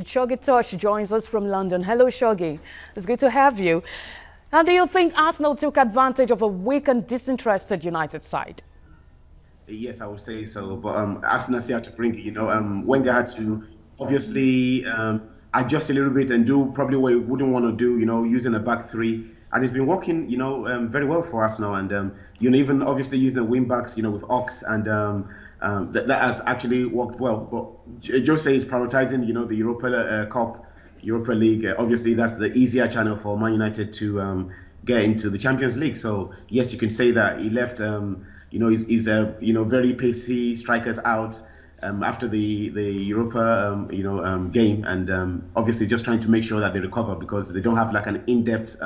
Shoggy Tosh joins us from London. Hello, Shoggy. It's good to have you. How do you think Arsenal took advantage of a weak and disinterested United side? Yes, I would say so. But Arsenal still had to bring it. Wenger had to obviously adjust a little bit and do probably what he wouldn't want to do. Using a back three, and it's been working. Very well for Arsenal. And even obviously using the wing backs. With Ox and that has actually worked well. But Jose is prioritizing. The Europa Cup, Europa League. Obviously, that's the easier channel for Man United to get into the Champions League. So yes, you can say that he left. He's very pacey strikers out after the Europa game, and obviously just trying to make sure that they recover because they don't have like an in-depth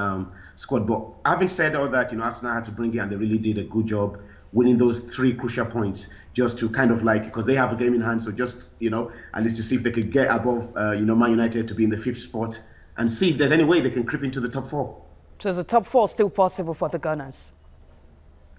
squad. But having said all that, Arsenal had to bring it, and they really did a good job winning those 3 crucial points just to kind of because they have a game in hand. So just at least to see if they could get above Man United to be in the 5th spot and see if there's any way they can creep into the top 4. So is the top 4 still possible for the Gunners?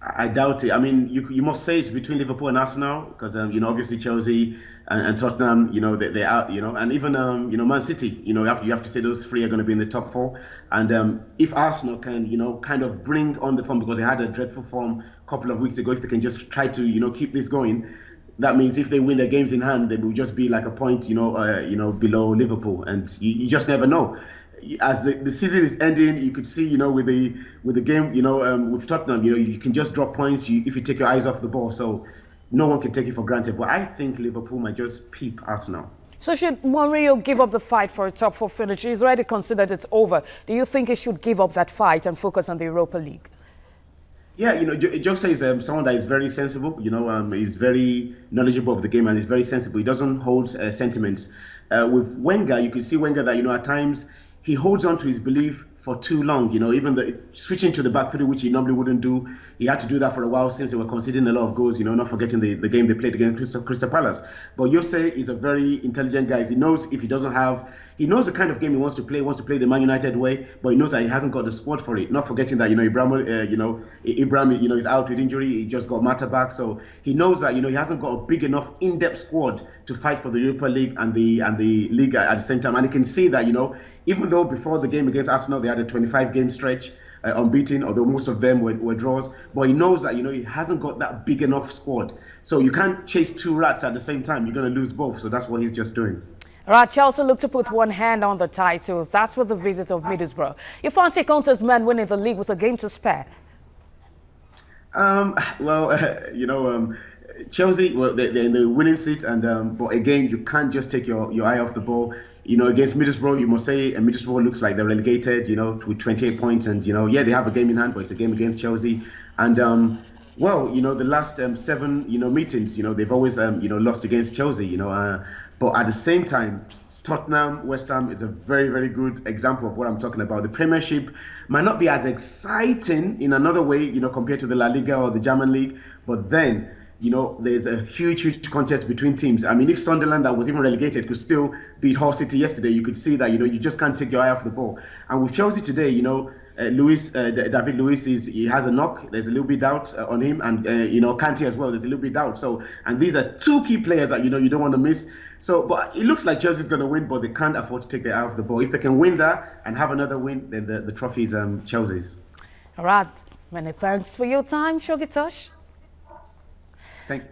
I doubt it. I mean, you must say it's between Liverpool and Arsenal because obviously Chelsea and Tottenham, they are, and even Man City, you have to say those 3 are going to be in the top 4. And if Arsenal can kind of bring on the form, because they had a dreadful form a couple of weeks ago, if they can just try to keep this going, that means if they win their games in hand, they will just be like a point below Liverpool, and you just never know. As the season is ending, you could see, with the game, with Tottenham, you can just drop points if you take your eyes off the ball. So no one can take it for granted. But I think Liverpool might just peep Arsenal. So should Mourinho give up the fight for a top 4 finish? He's already considered it's over. Do you think he should give up that fight and focus on the Europa League? Yeah, Jose is someone that is very sensible. He's very knowledgeable of the game and he's very sensible. He doesn't hold sentiments. With Wenger, you can see Wenger that at times he holds on to his belief for too long. Even switching to the back 3, which he normally wouldn't do, he had to do that for a while since they were conceding a lot of goals. Not forgetting the game they played against Crystal Palace. But Jose is a very intelligent guy. He knows if he doesn't have. He knows the kind of game he wants to play. He wants to play the Man United way, but he knows that he hasn't got the squad for it. Not forgetting that Ibrahim is out with injury. He just got Mata back, so he knows that he hasn't got a big enough in-depth squad to fight for the Europa League and the league at the same time. And he can see that even though before the game against Arsenal they had a 25-game stretch unbeaten, although most of them were draws, but he knows that he hasn't got that big enough squad. So you can't chase 2 rats at the same time. You're going to lose both. So that's what he's just doing. Right, Chelsea look to put one hand on the title. That's with the visit of Middlesbrough. You fancy Conte's men winning the league with a game to spare? Chelsea, they're in the winning seat, and but again, you can't just take your eye off the ball. Against Middlesbrough, you must say, Middlesbrough looks like they're relegated, with 28 points, and yeah, they have a game in hand, but it's a game against Chelsea, and the last 7 meetings, they've always lost against Chelsea, but at the same time, Tottenham, West Ham is a very, very good example of what I'm talking about. The Premiership might not be as exciting in another way, compared to the La Liga or the German League, but then there's a huge contest between teams. I mean, if Sunderland, that was even relegated, could still beat Hull City yesterday, you could see that, you just can't take your eye off the ball. And with Chelsea today, David Luiz, he has a knock. There's a little bit doubt on him. And, Kante as well, there's a little bit doubt. So, and these are 2 key players that, you don't want to miss. So, but it looks like Chelsea's going to win, but they can't afford to take their eye off the ball. If they can win that and have another win, then the trophy is Chelsea's. All right. Many thanks for your time, Shoggy Tosh. Thank you.